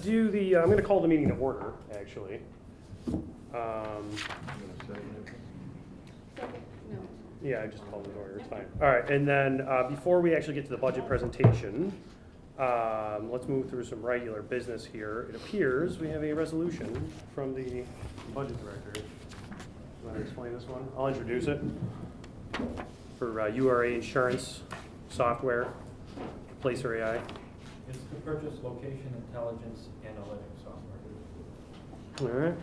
do the, I'm going to call the meeting to order, actually. Yeah, I just called it to order, it's fine. All right, and then before we actually get to the budget presentation, let's move through some regular business here. It appears we have a resolution from the budget director. You want to explain this one? I'll introduce it. For URA insurance software, Placer AI. It's to purchase location intelligence analytics software. All right.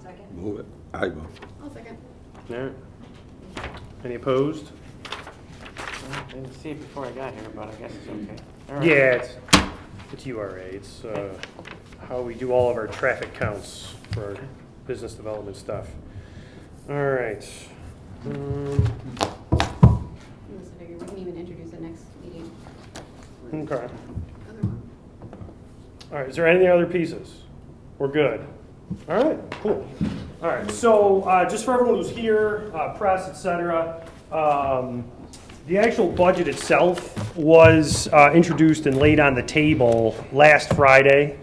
Second. Move it. I will. I'll second. All right. Any opposed? I didn't see it before I got here, but I guess it's okay. All right. Yeah, it's URA. It's how we do all of our traffic counts for our business development stuff. All right. Unless I figure we can even introduce it next meeting. Okay. Other one. All right, is there any other pieces? We're good. All right, cool. All right, so just for everyone who's here, press, etc., the actual budget itself was introduced and laid on the table last Friday.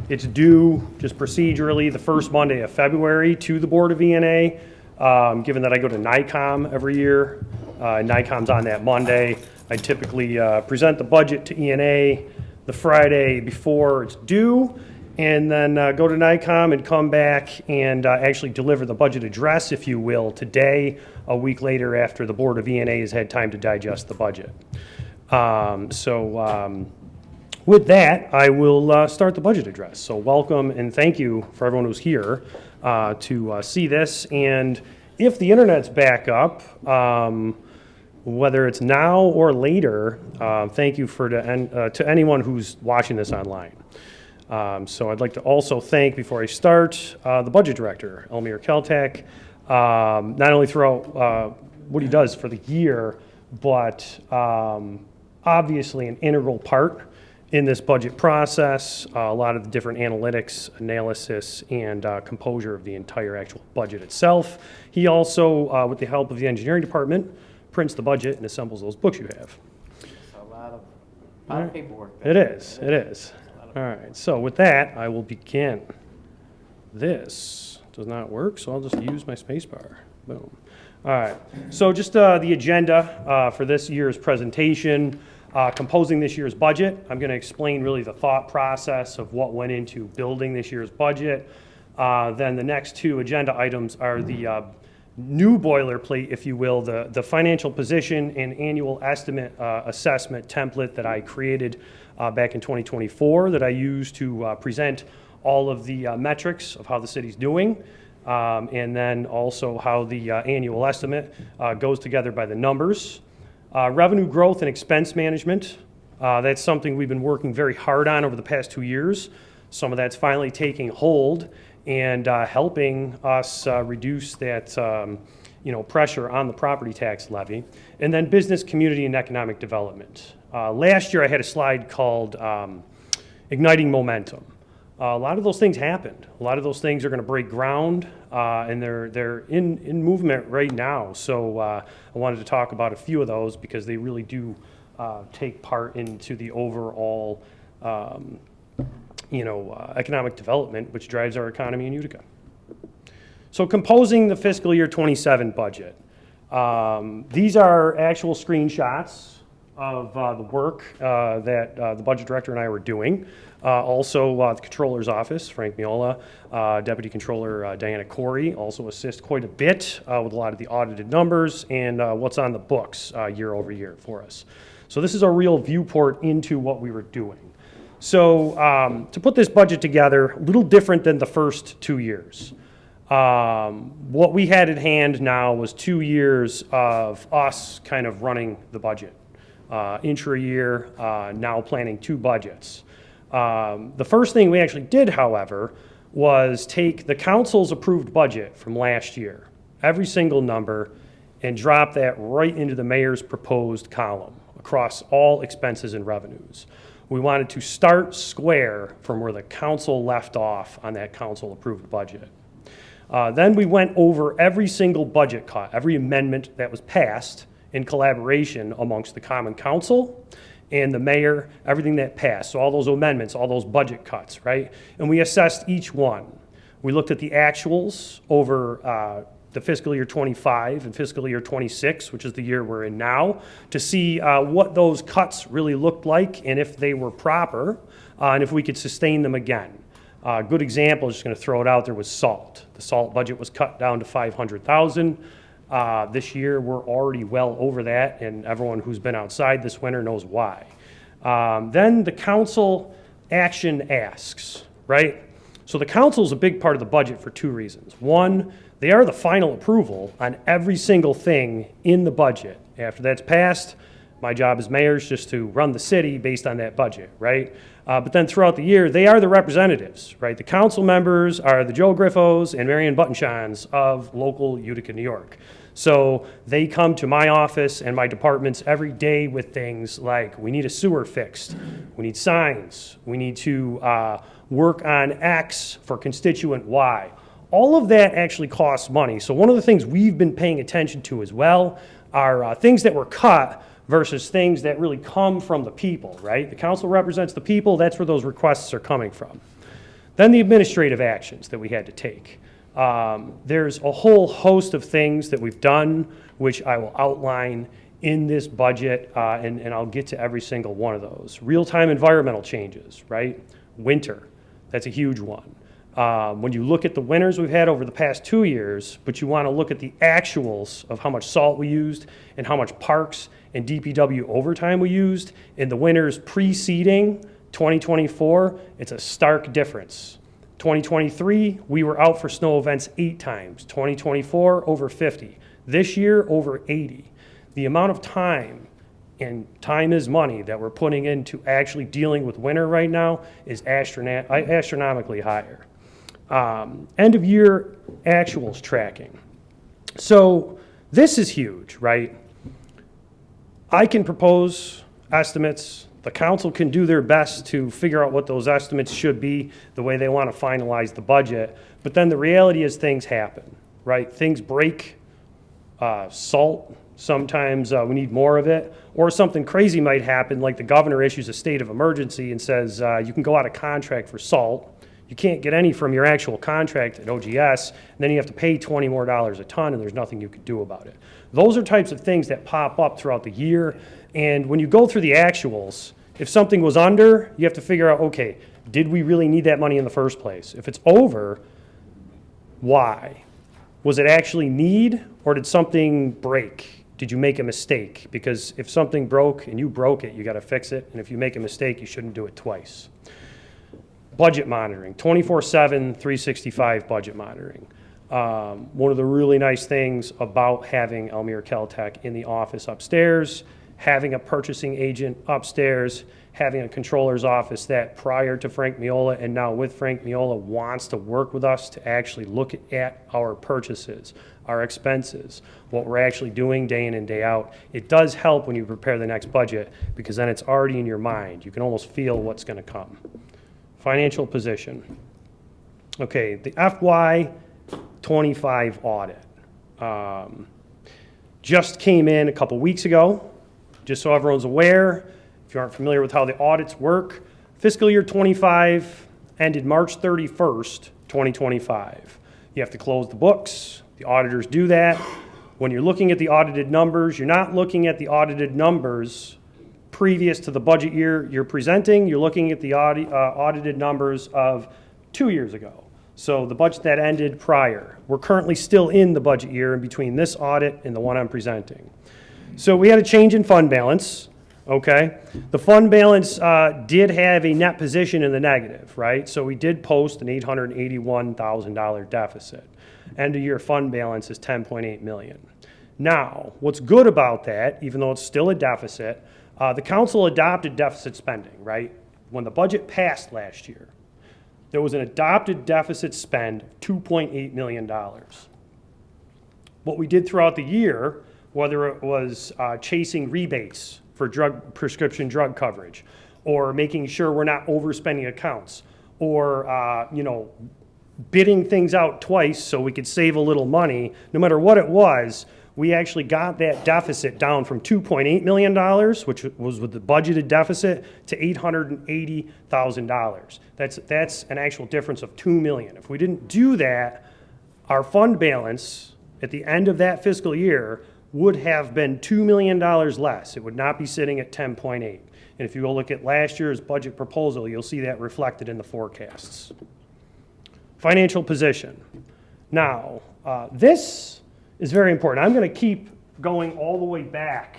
It's due just procedurally the first Monday of February to the Board of E&A, given that I go to NICOM every year. NICOM's on that Monday. I typically present the budget to E&A the Friday before it's due, and then go to NICOM and come back and actually deliver the budget address, if you will, today, a week later after the Board of E&A has had time to digest the budget. With that, I will start the budget address. So welcome and thank you for everyone who's here to see this. And if the internet's back up, whether it's now or later, thank you to anyone who's watching this online. So I'd like to also thank, before I start, the budget director, Elmir Keltek, not only throughout what he does for the year, but obviously an integral part in this budget process, a lot of the different analytics, analysis, and composure of the entire actual budget itself. He also, with the help of the engineering department, prints the budget and assembles those books you have. It's a lot of paperwork. It is. All right, so with that, I will begin. This does not work, so I'll just use my space bar. Boom. All right, so just the agenda for this year's presentation. Composing this year's budget, I'm going to explain really the thought process of what went into building this year's budget. Then the next two agenda items are the new boilerplate, if you will, the financial position and annual estimate assessment template that I created back in 2024 that I use to present all of the metrics of how the city's doing, and then also how the annual estimate goes together by the numbers. Revenue growth and expense management, that's something we've been working very hard on over the past 2 years. Some of that's finally taking hold and helping us reduce that pressure on the property tax levy. And then business, community, and economic development. Last year I had a slide called Igniting Momentum. A lot of those things happened. A lot of those things are going to break ground, and they're in movement right now. So I wanted to talk about a few of those because they really do take part into the overall, economic development, which drives our economy in Utica. So composing the fiscal year 27 budget. These are actual screenshots of the work that the budget director and I were doing. Also, the controller's office, Frank Miola, Deputy Controller Diana Corey also assist quite a bit with a lot of the audited numbers and what's on the books year over year for us. So this is a real viewport into what we were doing. So to put this budget together, a little different than the first 2 years. What we had at hand now was 2 years of us kind of running the budget. Intra-year, now planning 2 budgets. The first thing we actually did, however, was take the council's approved budget from last year, every single number, and drop that right into the mayor's proposed column across all expenses and revenues. We wanted to start square from where the council left off on that council approved budget. Then we went over every single budget cut, every amendment that was passed in collaboration amongst the Common Council and the mayor, everything that passed. So all those amendments, all those budget cuts, right? And we assessed each one. We looked at the actuals over the fiscal year 25 and fiscal year 26, which is the year we're in now, to see what those cuts really looked like and if they were proper, and if we could sustain them again. A good example, just going to throw it out there, was salt. The salt budget was cut down to $500,000. This year, we're already well over that, and everyone who's been outside this winter knows why. Then the council action asks, right? So the council is a big part of the budget for two reasons. One, they are the final approval on every single thing in the budget. After that's passed, my job as mayor is just to run the city based on that budget, right? But then throughout the year, they are the representatives, right? The council members are the Joe Griffos and Marion Buttonshans of local Utica, New York. So they come to my office and my departments every day with things like, we need a sewer fixed, we need signs, we need to work on X for constituent Y. All of that actually costs money. So one of the things we've been paying attention to as well are things that were cut versus things that really come from the people, right? The council represents the people, that's where those requests are coming from. Then the administrative actions that we had to take. There's a whole host of things that we've done, which I will outline in this budget, and I'll get to every single one of those. Real-time environmental changes, right? Winter, that's a huge one. When you look at the winters we've had over the past 2 years, but you want to look at the actuals of how much salt we used and how much parks and DPW overtime we used in the winters preceding 2024, it's a stark difference. 2023, we were out for snow events 8 times. 2024, over 50. This year, over 80. The amount of time, and time is money, that we're putting into actually dealing with winter right now is astronomically higher. End of year actuals tracking. So this is huge, right? I can propose estimates. The council can do their best to figure out what those estimates should be, the way they want to finalize the budget. But then the reality is things happen, right? Things break. Salt, sometimes we need more of it. Or something crazy might happen, like the governor issues a state of emergency and says you can go out of contract for salt. You can't get any from your actual contract at OGS, and then you have to pay $20 more a ton, and there's nothing you could do about it. Those are types of things that pop up throughout the year, and when you go through the actuals, if something was under, you have to figure out, okay, did we really need that money in the first place? If it's over, why? Was it actually need, or did something break? Did you make a mistake? Because if something broke and you broke it, you got to fix it, and if you make a mistake, you shouldn't do it twice. Budget monitoring, 24/7, 365 budget monitoring. One of the really nice things about having Elmira Keltec in the office upstairs, having a purchasing agent upstairs, having a controller's office that prior to Frank Miola and now with Frank Miola wants to work with us to actually look at our purchases, our expenses, what we're actually doing day in and day out. It does help when you prepare the next budget because then it's already in your mind. You can almost feel what's going to come. Financial position. Okay, the FY 25 audit just came in a couple weeks ago. Just so everyone's aware, if you aren't familiar with how the audits work, fiscal year 25 ended March 31st, 2025. You have to close the books. The auditors do that. When you're looking at the audited numbers, you're not looking at the audited numbers previous to the budget year you're presenting. You're looking at the audited numbers of 2 years ago. So the budget that ended prior. We're currently still in the budget year in between this audit and the one I'm presenting. So we had a change in fund balance, okay? The fund balance did have a net position in the negative, right? So we did post an $881,000 deficit. End of year fund balance is $10.8 million. Now, what's good about that, even though it's still a deficit, the council adopted deficit spending, right? When the budget passed last year, there was an adopted deficit spend of $2.8 million. What we did throughout the year, whether it was chasing rebates for prescription drug coverage, or making sure we're not overspending accounts, or bidding things out twice so we could save a little money, no matter what it was, we actually got that deficit down from $2.8 million, which was with the budgeted deficit, to $880,000. That's an actual difference of $2 million. If we didn't do that, our fund balance at the end of that fiscal year would have been $2 million less. It would not be sitting at 10.8. And if you go look at last year's budget proposal, you'll see that reflected in the forecasts. Financial position. Now, this is very important. I'm going to keep going all the way back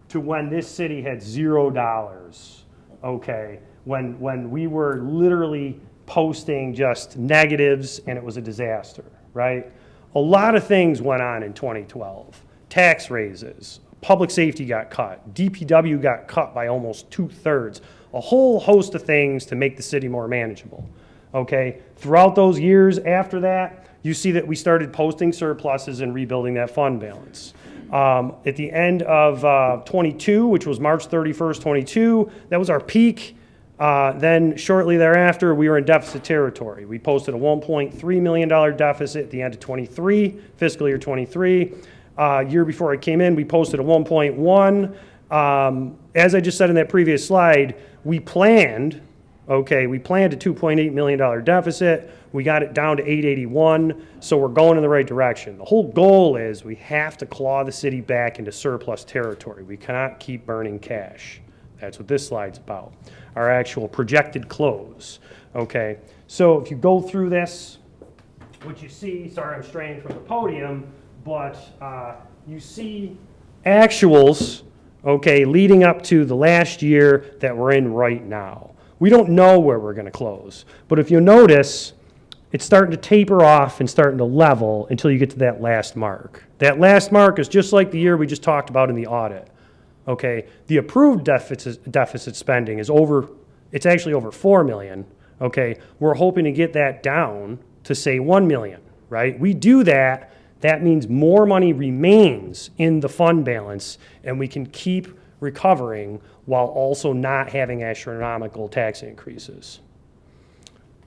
to when this city had $0, okay, when we were literally posting just negatives and it was a disaster, right? A lot of things went on in 2012. Tax raises, public safety got cut, DPW got cut by almost 2/3, a whole host of things to make the city more manageable, okay? Throughout those years after that, you see that we started posting surpluses and rebuilding that fund balance. At the end of 22, which was March 31st, 22, that was our peak. Then shortly thereafter, we were in deficit territory. We posted a $1.3 million deficit at the end of 23, fiscal year 23. Year before I came in, we posted a 1.1. As I just said in that previous slide, we planned a $2.8 million deficit. We got it down to 881, so we're going in the right direction. The whole goal is we have to claw the city back into surplus territory. We cannot keep burning cash. That's what this slide's about. Our actual projected close, okay? So if you go through this, what you see, sorry I'm straying from the podium, but you see actuals, okay, leading up to the last year that we're in right now. We don't know where we're going to close, but if you notice, it's starting to taper off and starting to level until you get to that last mark. That last mark is just like the year we just talked about in the audit. Okay, the approved deficit spending is it's actually over 4 million. Okay, we're hoping to get that down to say 1 million, right? We do that, that means more money remains in the fund balance and we can keep recovering while also not having astronomical tax increases.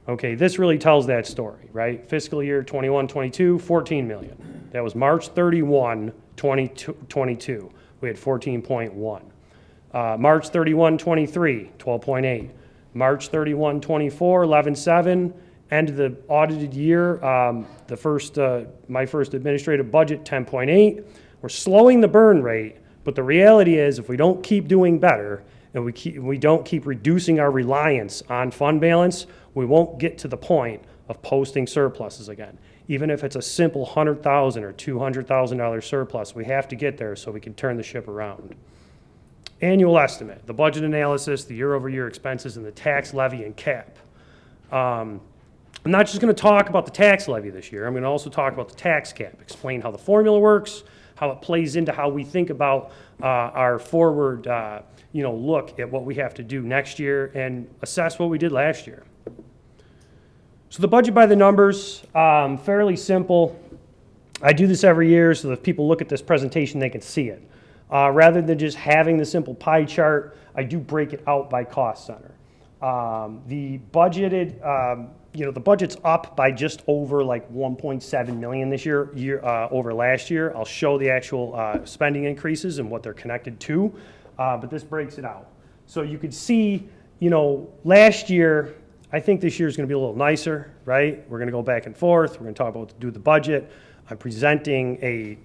Okay, this really tells that story, right? Fiscal year 21-22, 14 million. That was March 31, 2022. We had 14.1. March 31, 23, 12.8. March 31, 24, 11.7. End of the audited year, my first administrative budget, 10.8. We're slowing the burn rate, but the reality is if we don't keep doing better and we don't keep reducing our reliance on fund balance, we won't get to the point of posting surpluses again. Even if it's a simple $100,000 or $200,000 surplus, we have to get there so we can turn the ship around. Annual estimate, the budget analysis, the year-over-year expenses, and the tax levy and cap. I'm not just going to talk about the tax levy this year. I'm going to also talk about the tax cap, explain how the formula works, how it plays into how we think about our forward look at what we have to do next year and assess what we did last year. So the budget by the numbers, fairly simple. I do this every year so that if people look at this presentation, they can see it. Rather than just having the simple pie chart, I do break it out by cost center. The budget's up by just over like 1.7 million this year over last year. I'll show the actual spending increases and what they're connected to, but this breaks it out. So you could see, last year, I think this year is going to be a little nicer, right? We're going to go back and forth. We're going to talk about what to do with the budget. I'm presenting a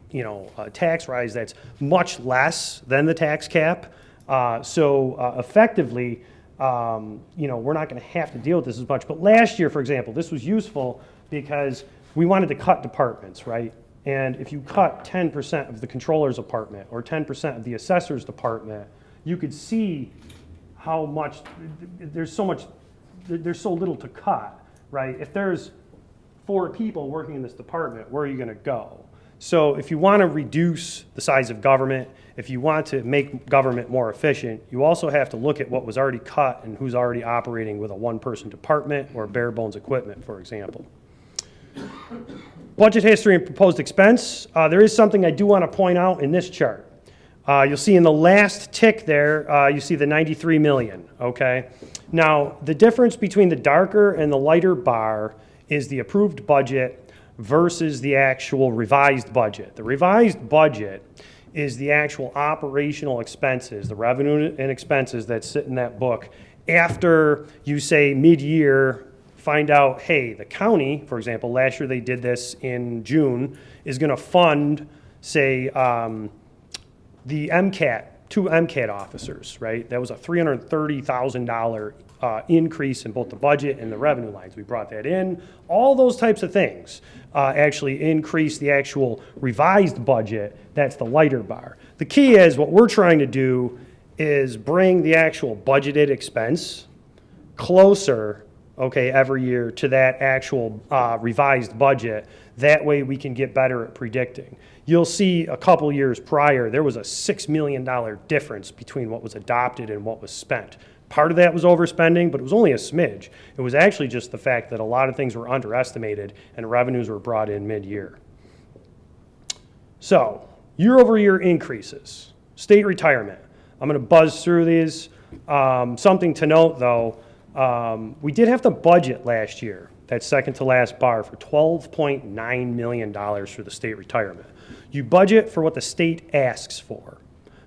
tax rise that's much less than the tax cap. Effectively, we're not going to have to deal with this as much. But last year, for example, this was useful because we wanted to cut departments, right? And if you cut 10% of the controller's department or 10% of the assessor's department, you could see how much, there's so little to cut, right? If there's 4 people working in this department, where are you going to go? So if you want to reduce the size of government, if you want to make government more efficient, you also have to look at what was already cut and who's already operating with a one-person department or bare bones equipment, for example. Budget history and proposed expense. There is something I do want to point out in this chart. You'll see in the last tick there, you see the 93 million, okay? Now, the difference between the darker and the lighter bar is the approved budget versus the actual revised budget. The revised budget is the actual operational expenses, the revenue and expenses that sit in that book after you say mid-year find out, hey, the county, for example, last year they did this in June, is going to fund, say, the MCAT, 2 MCAT officers, right? That was a $330,000 increase in both the budget and the revenue lines. We brought that in. All those types of things actually increase the actual revised budget. That's the lighter bar. The key is what we're trying to do is bring the actual budgeted expense closer, okay, every year to that actual revised budget. That way we can get better at predicting. You'll see a couple years prior, there was a $6 million difference between what was adopted and what was spent. Part of that was overspending, but it was only a smidge. It was actually just the fact that a lot of things were underestimated and revenues were brought in mid-year. So, year-over-year increases. State retirement. I'm going to buzz through these. Something to note, though, we did have to budget last year, that second to last bar, for $12.9 million for the state retirement. You budget for what the state asks for.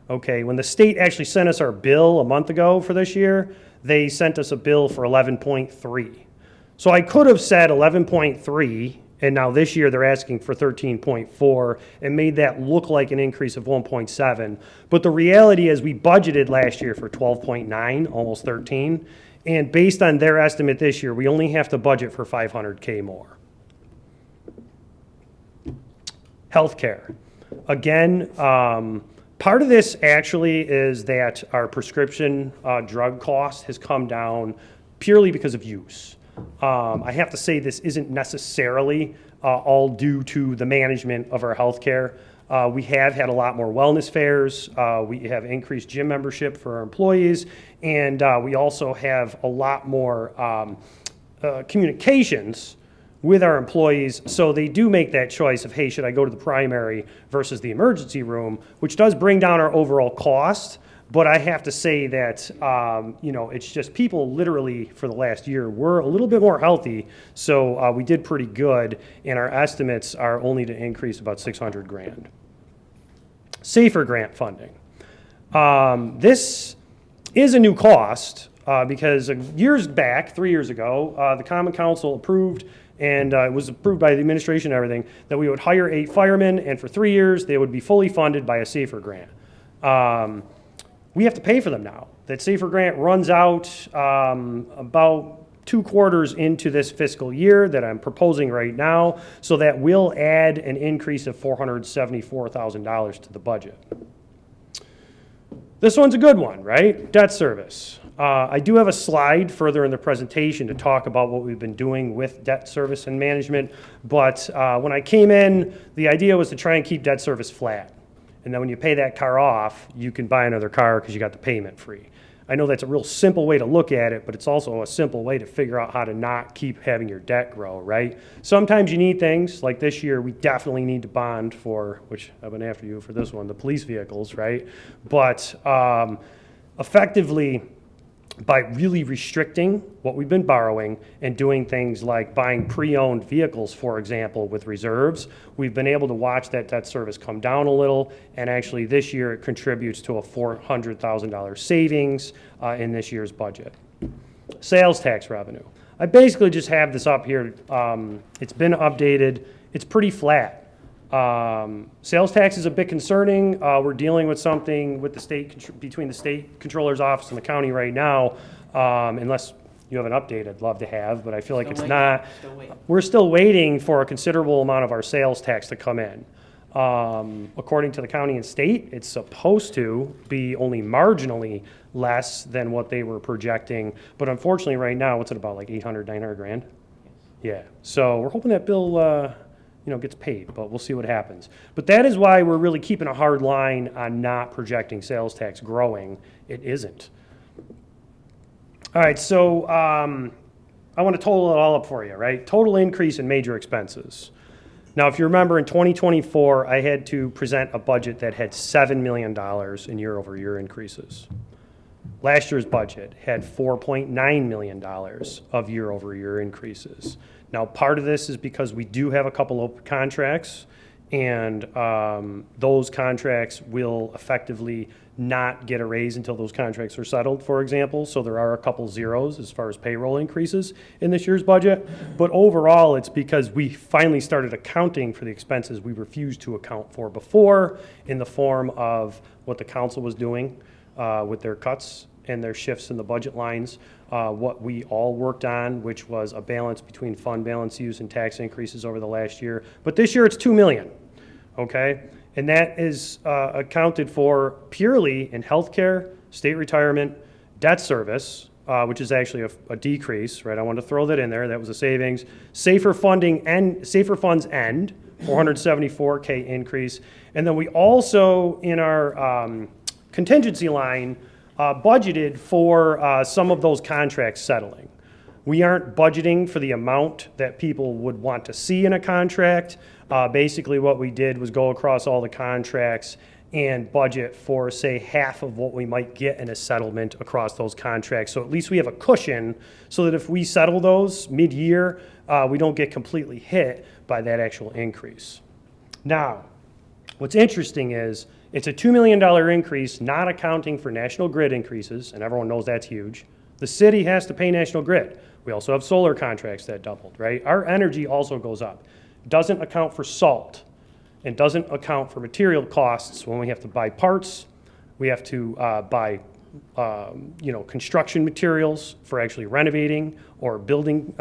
Okay, when the state actually sent us our bill a month ago for this year, they sent us a bill for 11.3. So I could have said 11.3, and now this year they're asking for 13.4, and made that look like an increase of 1.7. But the reality is we budgeted last year for 12.9, almost 13, and based on their estimate this year, we only have to budget for $500K more. Healthcare. Again, part of this actually is that our prescription drug cost has come down purely because of use. I have to say this isn't necessarily all due to the management of our healthcare. We have had a lot more wellness fairs. We have increased gym membership for our employees, and we also have a lot more communications with our employees, so they do make that choice of, hey, should I go to the primary versus the emergency room, which does bring down our overall cost. But I have to say that, it's just people literally for the last year were a little bit more healthy, so we did pretty good, and our estimates are only to increase about $600,000. Safer grant funding. This is a new cost because years back, 3 years ago, the Common Council approved, and it was approved by the administration and everything, that we would hire 8 firemen, and for 3 years they would be fully funded by a Safer grant. We have to pay for them now. That Safer grant runs out about 2 quarters into this fiscal year that I'm proposing right now, so that will add an increase of $474,000 to the budget. This one's a good one, right? Debt service. I do have a slide further in the presentation to talk about what we've been doing with debt service and management, but when I came in, the idea was to try and keep debt service flat. And then when you pay that car off, you can buy another car because you got the payment free. I know that's a real simple way to look at it, but it's also a simple way to figure out how to not keep having your debt grow, right? Sometimes you need things, like this year, we definitely need to bond for, which I've been after you for this one, the police vehicles, right? But effectively, by really restricting what we've been borrowing and doing things like buying pre-owned vehicles, for example, with reserves, we've been able to watch that debt service come down a little, and actually this year it contributes to a $400,000 savings in this year's budget. Sales tax revenue. I basically just have this up here. It's been updated. It's pretty flat. Sales tax is a bit concerning. We're dealing with something with the state, between the state controller's office and the county right now. Unless you have an update, I'd love to have, but I feel like it's not. We're still waiting for a considerable amount of our sales tax to come in. According to the county and state, it's supposed to be only marginally less than what they were projecting. But unfortunately right now, what's it about, like 800, 900 grand? Yeah, so we're hoping that bill gets paid, but we'll see what happens. But that is why we're really keeping a hard line on not projecting sales tax growing. It isn't. All right, so I want to total it all up for you, right? Total increase in major expenses. Now, if you remember, in 2024, I had to present a budget that had $7 million in year-over-year increases. last year's budget had $4.9 million of year-over-year increases. Now, part of this is because we do have a couple open contracts, and those contracts will effectively not get a raise until those contracts are settled, for example. So there are a couple zeros as far as payroll increases in this year's budget. But overall, it's because we finally started accounting for the expenses we refused to account for before in the form of what the council was doing with their cuts and their shifts in the budget lines. What we all worked on, which was a balance between fund balance use and tax increases over the last year. But this year it's $2 million, okay? And that is accounted for purely in healthcare, state retirement, debt service, which is actually a decrease, right? I wanted to throw that in there. That was a savings. Safer funding and safer funds end, $474K increase. And then we also, in our contingency line, budgeted for some of those contracts settling. We aren't budgeting for the amount that people would want to see in a contract. Basically what we did was go across all the contracts and budget for, say, half of what we might get in a settlement across those contracts. So at least we have a cushion so that if we settle those mid-year, we don't get completely hit by that actual increase. Now, what's interesting is it's a $2 million increase, not accounting for National Grid increases, and everyone knows that's huge. The city has to pay National Grid. We also have solar contracts that doubled, right? Our energy also goes up. Doesn't account for salt, and doesn't account for material costs when we have to buy parts. We have to buy construction materials for actually renovating or building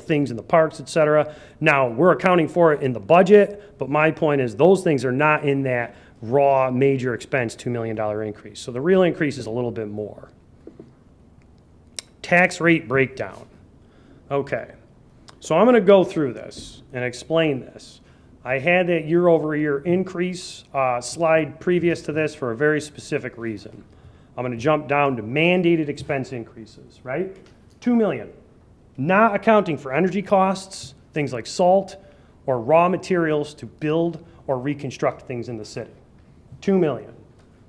things in the parks, et cetera. Now, we're accounting for it in the budget, but my point is those things are not in that raw major expense $2 million increase. So the real increase is a little bit more. Tax rate breakdown. Okay, so I'm going to go through this and explain this. I had that year-over-year increase slide previous to this for a very specific reason. I'm going to jump down to mandated expense increases, right? $2 million. Not accounting for energy costs, things like salt, or raw materials to build or reconstruct things in the city. $2 million.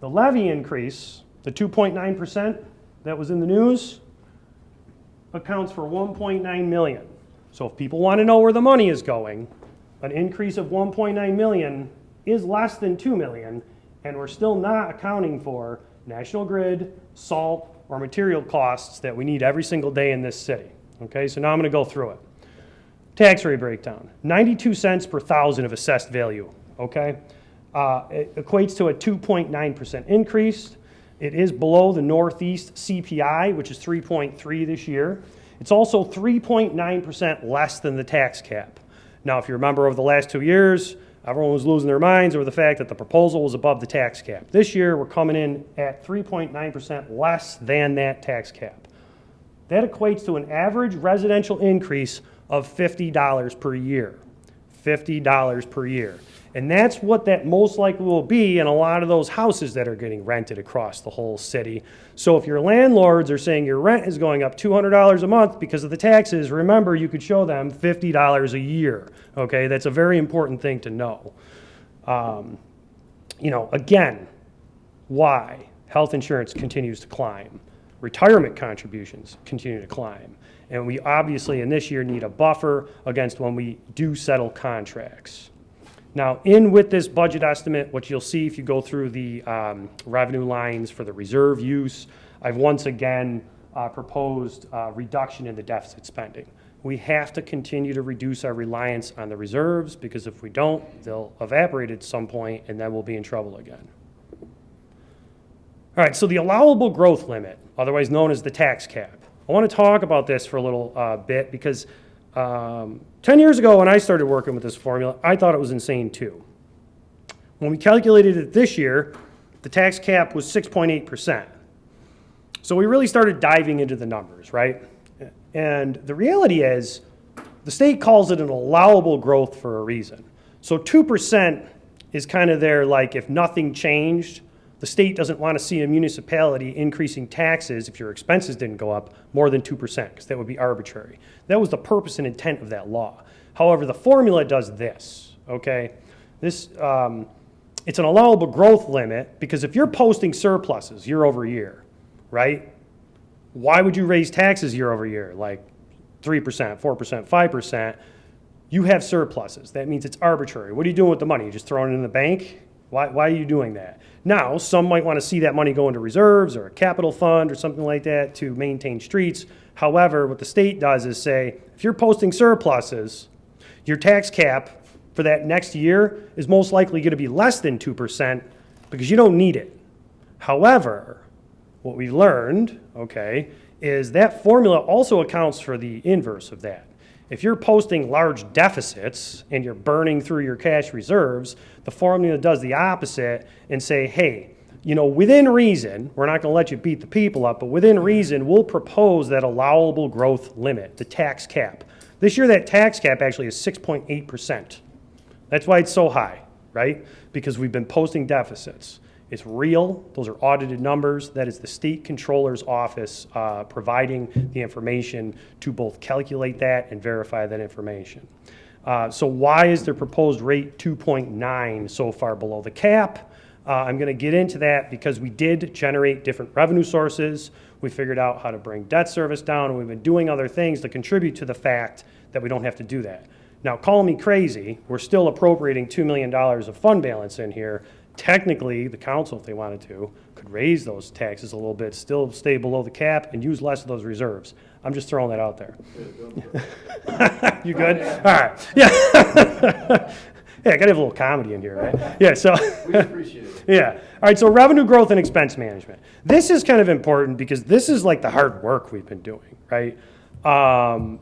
The levy increase, the 2.9% that was in the news, accounts for 1.9 million. So if people want to know where the money is going, an increase of 1.9 million is less than 2 million, and we're still not accounting for National Grid, salt, or material costs that we need every single day in this city. Okay, so now I'm going to go through it. Tax rate breakdown, 92 cents per thousand of assessed value, okay? It equates to a 2.9% increase. It is below the Northeast CPI, which is 3.3 this year. It's also 3.9% less than the tax cap. Now, if you remember over the last 2 years, everyone was losing their minds over the fact that the proposal was above the tax cap. This year, we're coming in at 3.9% less than that tax cap. That equates to an average residential increase of $50 per year. $50 per year. And that's what that most likely will be in a lot of those houses that are getting rented across the whole city. So if your landlords are saying your rent is going up $200 a month because of the taxes, remember you could show them $50 a year. Okay, that's a very important thing to know. Again, why? Health insurance continues to climb. Retirement contributions continue to climb. And we obviously in this year need a buffer against when we do settle contracts. Now, in with this budget estimate, what you'll see if you go through the revenue lines for the reserve use, I've once again proposed reduction in the deficit spending. We have to continue to reduce our reliance on the reserves because if we don't, they'll evaporate at some point and then we'll be in trouble again. All right, so the allowable growth limit, otherwise known as the tax cap. I want to talk about this for a little bit because 10 years ago when I started working with this formula, I thought it was insane too. When we calculated it this year, the tax cap was 6.8%. So we really started diving into the numbers, right? And the reality is the state calls it an allowable growth for a reason. So 2% is kind of there like if nothing changed, the state doesn't want to see a municipality increasing taxes if your expenses didn't go up more than 2%, because that would be arbitrary. That was the purpose and intent of that law. However, the formula does this, okay? It's an allowable growth limit because if you're posting surpluses year over year, right? Why would you raise taxes year over year, like 3%, 4%, 5%? You have surpluses. That means it's arbitrary. What are you doing with the money? You just throwing it in the bank? Why are you doing that? Now, some might want to see that money go into reserves or a capital fund or something like that to maintain streets. However, what the state does is say, if you're posting surpluses, your tax cap for that next year is most likely going to be less than 2% because you don't need it. However, what we've learned, okay, is that formula also accounts for the inverse of that. If you're posting large deficits and you're burning through your cash reserves, the formula does the opposite and say, hey, within reason, we're not going to let you beat the people up, but within reason, we'll propose that allowable growth limit, the tax cap. This year, that tax cap actually is 6.8%. That's why it's so high, right? Because we've been posting deficits. It's real. Those are audited numbers. That is the state controller's office providing the information to both calculate that and verify that information. So why is the proposed rate 2.9 so far below the cap? I'm going to get into that because we did generate different revenue sources. We figured out how to bring debt service down, and we've been doing other things to contribute to the fact that we don't have to do that. Now, call me crazy. We're still appropriating $2 million of fund balance in here. Technically, the council, if they wanted to, could raise those taxes a little bit, still stay below the cap, and use less of those reserves. I'm just throwing that out there. You good? All right. Yeah. Yeah, I got to have a little comedy in here, right? Yeah, so. We appreciate it. Yeah. All right, so revenue growth and expense management. This is kind of important because this is like the hard work we've been doing, right?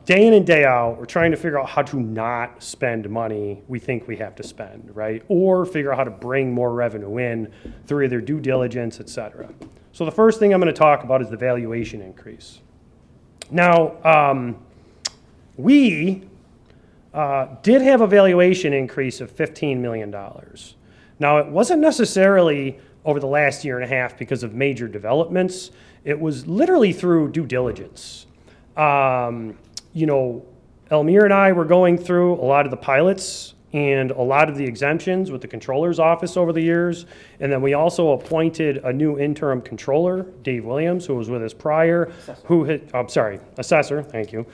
Day in and day out, we're trying to figure out how to not spend money we think we have to spend, right? Or figure out how to bring more revenue in through either due diligence, et cetera. So the first thing I'm going to talk about is the valuation increase. Now, we did have a valuation increase of $15 million. Now, it wasn't necessarily over the last year and a half because of major developments. It was literally through due diligence. Elmira and I were going through a lot of the pilots and a lot of the exemptions with the controller's office over the years. And then we also appointed a new interim controller, Dave Williams, who was with us prior, assessor, thank you,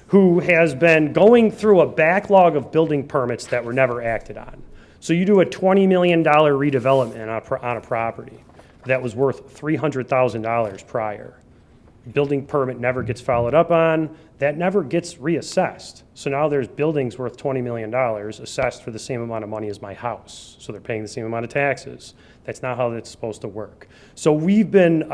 who has been going through a backlog of building permits that were never acted on. So you do a $20 million redevelopment on a property that was worth $300,000 prior. Building permit never gets followed up on, that never gets reassessed. So now there's buildings worth $20 million assessed for the same amount of money as my house. So they're paying the same amount of taxes. That's not how that's supposed to work. So we've been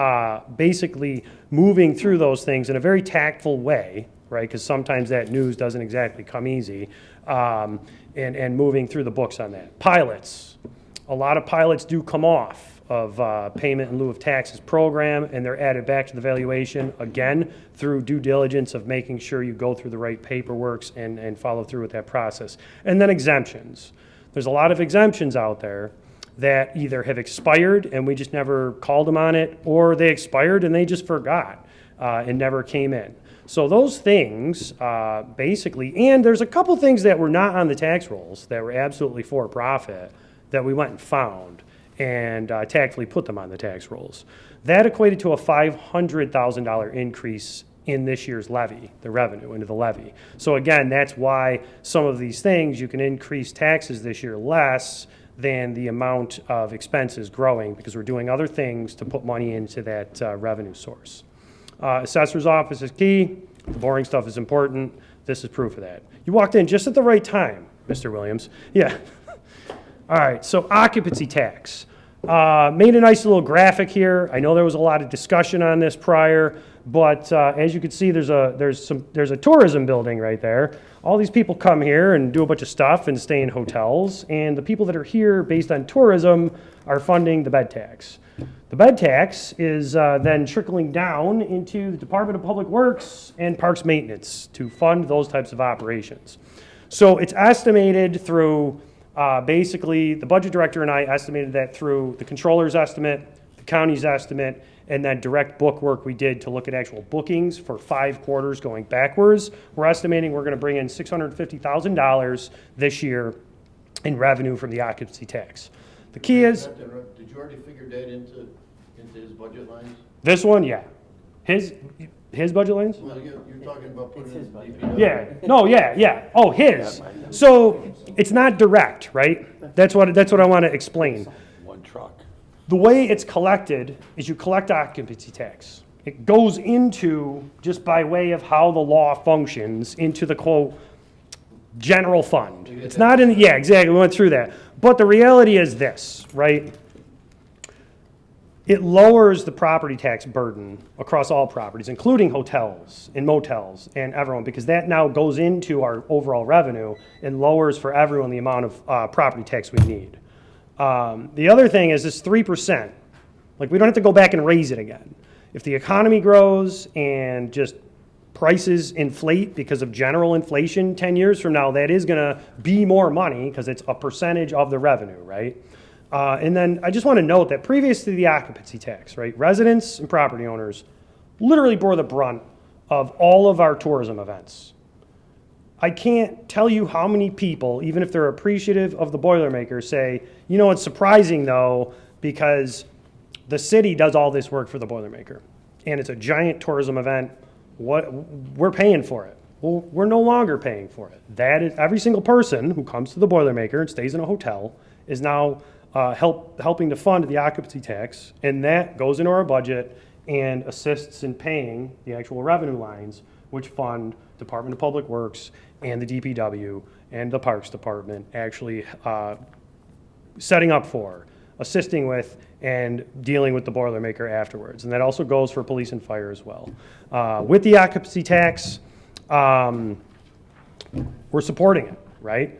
basically moving through those things in a very tactful way, right? Because sometimes that news doesn't exactly come easy, and moving through the books on that. Pilots. A lot of pilots do come off of payment in lieu of taxes program, and they're added back to the valuation, again, through due diligence of making sure you go through the right paperworks and follow through with that process. And then exemptions. There's a lot of exemptions out there that either have expired and we just never called them on it, or they expired and they just forgot and never came in. So those things, basically, and there's a couple things that were not on the tax rolls that were absolutely for profit that we went and found and tactfully put them on the tax rolls. That equated to a $500,000 increase in this year's levy, the revenue into the levy. So again, that's why some of these things you can increase taxes this year less than the amount of expenses growing because we're doing other things to put money into that revenue source. Assessor's office is key. The boring stuff is important. This is proof of that. You walked in just at the right time, Mr. Williams. Yeah. All right, so occupancy tax. Made a nice little graphic here. I know there was a lot of discussion on this prior, but as you can see, there's a tourism building right there. All these people come here and do a bunch of stuff and stay in hotels, and the people that are here based on tourism are funding the bed tax. The bed tax is then trickling down into the Department of Public Works and Parks Maintenance to fund those types of operations. So it's estimated through basically, the budget director and I estimated that through the controller's estimate, the county's estimate, and then direct book work we did to look at actual bookings for 5 quarters going backwards. We're estimating we're going to bring in $650,000 this year in revenue from the occupancy tax. The key is... Did you already figure that into into his budget lines? This one, yeah. His budget lines? Well, you're talking about putting It's in his budget. DPW. Yeah, no, yeah. Oh, his. So it's not direct, right? That's what I want to explain. One truck. The way it's collected is you collect occupancy tax. It goes into, just by way of how the law functions, into the quote, general fund. It's not in, yeah, exactly, we went through that. But the reality is this, right? It lowers the property tax burden across all properties, including hotels and motels and everyone, because that now goes into our overall revenue and lowers for everyone the amount of property tax we need. The other thing is this 3%. Like, we don't have to go back and raise it again. If the economy grows and just prices inflate because of general inflation 10 years from now, that is going to be more money because it's a percentage of the revenue, right? And then I just want to note that previous to the occupancy tax, right, residents and property owners literally bore the brunt of all of our tourism events. I can't tell you how many people, even if they're appreciative of the Boilermaker, say, you know, it's surprising though, because the city does all this work for the Boilermaker, and it's a giant tourism event. We're paying for it. Well, we're no longer paying for it. That is, every single person who comes to the Boilermaker and stays in a hotel is now helping to fund the occupancy tax, and that goes into our budget and assists in paying the actual revenue lines, which fund Department of Public Works and the DPW and the Parks Department actually setting up for, assisting with, and dealing with the Boilermaker afterwards. And that also goes for police and fire as well. With the occupancy tax, we're supporting it, right?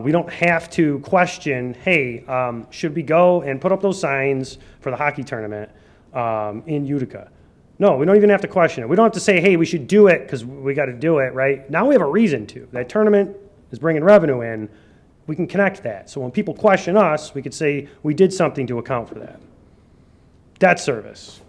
We don't have to question, hey, should we go and put up those signs for the hockey tournament in Utica? No, we don't even have to question it. We don't have to say, hey, we should do it because we got to do it, right? Now we have a reason to. That tournament is bringing revenue in. We can connect that. So when people question us, we could say we did something to account for that. Debt service.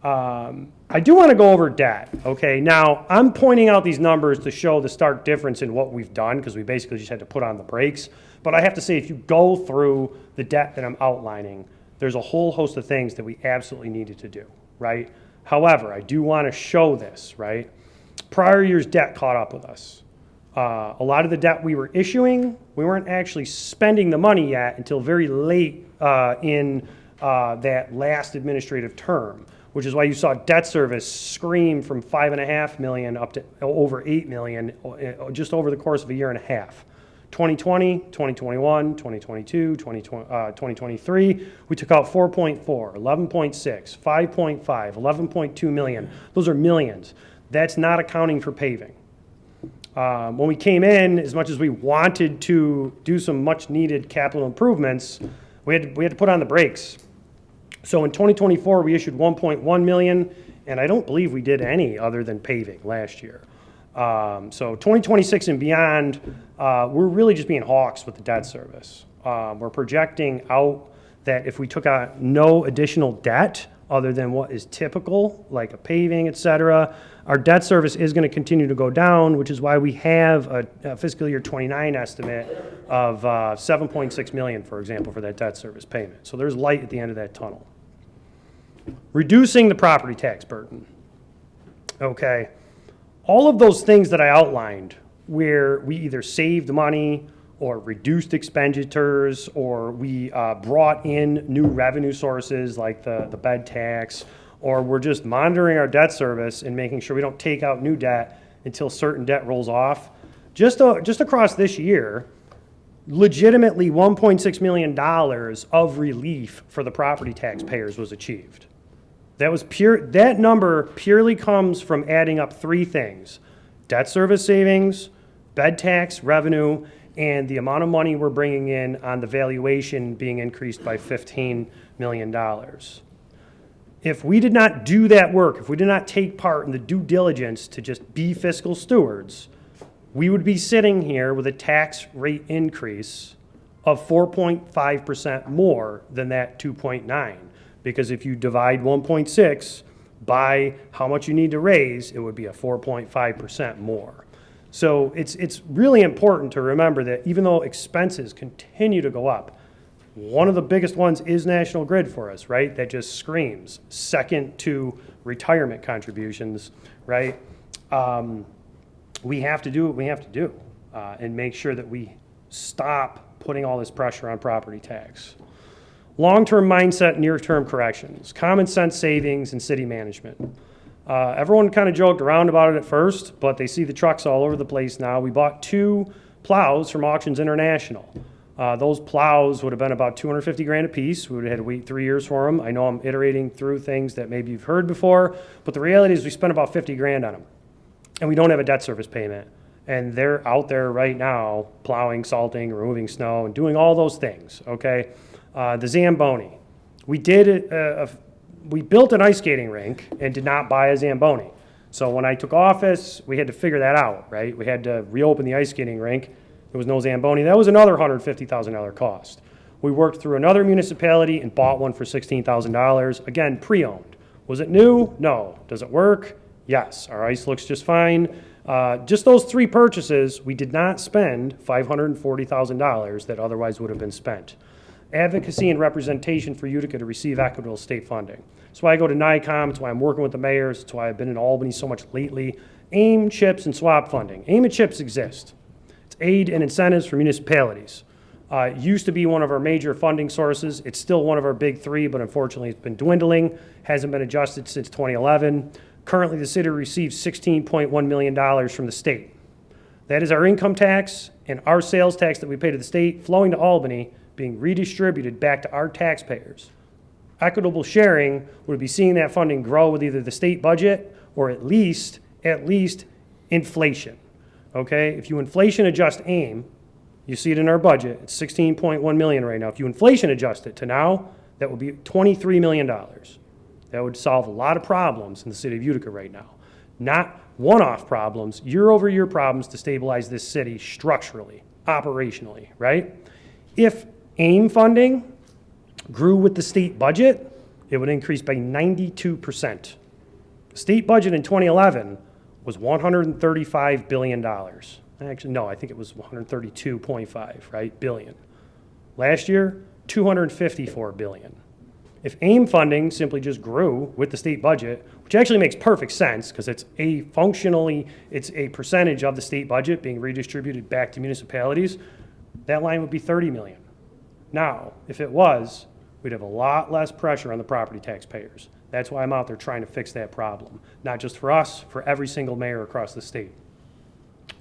I do want to go over debt, okay? Now, I'm pointing out these numbers to show the stark difference in what we've done because we basically just had to put on the brakes. But I have to say, if you go through the debt that I'm outlining, there's a whole host of things that we absolutely needed to do, right? However, I do want to show this, right? Prior year's debt caught up with us. A lot of the debt we were issuing, we weren't actually spending the money yet until very late in that last administrative term, which is why you saw debt service scream from $5.5 million up to over $8 million just over the course of a year and a half. 2020, 2021, 2022, 2023, we took out 4.4, 11.6, 5.5, 11.2 million. Those are millions. That's not accounting for paving. When we came in, as much as we wanted to do some much needed capital improvements, we had to put on the brakes. So in 2024, we issued 1.1 million, and I don't believe we did any other than paving last year. So 2026 and beyond, we're really just being hawks with the debt service. We're projecting out that if we took out no additional debt other than what is typical, like a paving, et cetera, our debt service is going to continue to go down, which is why we have a fiscal year 29 estimate of 7.6 million, for example, for that debt service payment. So there's light at the end of that tunnel. Reducing the property tax burden. Okay. All of those things that I outlined, where we either saved money or reduced expenditures, or we brought in new revenue sources like the bed tax, or we're just monitoring our debt service and making sure we don't take out new debt until certain debt rolls off. Just across this year, legitimately $1.6 million of relief for the property taxpayers was achieved. That number purely comes from adding up three things: debt service savings, bed tax revenue, and the amount of money we're bringing in on the valuation being increased by $15 million. If we did not do that work, if we did not take part in the due diligence to just be fiscal stewards, we would be sitting here with a tax rate increase of 4.5% more than that 2.9. Because if you divide 1.6 by how much you need to raise, it would be a 4.5% more. So it's really important to remember that even though expenses continue to go up, One of the biggest ones is National Grid for us, right? That just screams second to retirement contributions, right? We have to do what we have to do and make sure that we stop putting all this pressure on property tax. Long-term mindset, near-term corrections, common sense savings, and city management. Everyone kind of joked around about it at first, but they see the trucks all over the place now. We bought 2 plows from Auctions International. Those plows would have been about 250 grand a piece. We would have had to wait 3 years for them. I know I'm iterating through things that maybe you've heard before, but the reality is we spent about 50 grand on them. And we don't have a debt service payment. And they're out there right now plowing, salting, removing snow, and doing all those things, okay? The Zamboni. We built an ice skating rink and did not buy a Zamboni. So when I took office, we had to figure that out, right? We had to reopen the ice skating rink. There was no Zamboni. That was another $150,000 cost. We worked through another municipality and bought one for $16,000. Again, pre-owned. Was it new? No. Does it work? Yes. Our ice looks just fine. Just those 3 purchases, we did not spend $540,000 that otherwise would have been spent. Advocacy and representation for Utica to receive equitable state funding. That's why I go to NICOM. It's why I'm working with the mayors. It's why I've been in Albany so much lately. AIM, CHIPS, and SWAP funding. AIM and CHIPS exist. It's aid and incentives for municipalities. It used to be one of our major funding sources. It's still one of our big 3, but unfortunately it's been dwindling. Hasn't been adjusted since 2011. Currently, the city receives $16.1 million from the state. That is our income tax and our sales tax that we pay to the state flowing to Albany, being redistributed back to our taxpayers. Equitable sharing would be seeing that funding grow with either the state budget or at least inflation. Okay, if you inflation adjust AIM, you see it in our budget, it's $16.1 million right now. If you inflation adjust it to now, that would be $23 million. That would solve a lot of problems in the city of Utica right now. Not one-off problems, year-over-year problems to stabilize this city structurally, operationally, right? If AIM funding grew with the state budget, it would increase by 92%. The state budget in 2011 was $135 billion. Actually, no, I think it was 132.5, right, billion. Last year, $254 billion. If AIM funding simply just grew with the state budget, which actually makes perfect sense because it's a percentage of the state budget being redistributed back to municipalities, that line would be 30 million. Now, if it was, we'd have a lot less pressure on the property taxpayers. That's why I'm out there trying to fix that problem. Not just for us, for every single mayor across the state.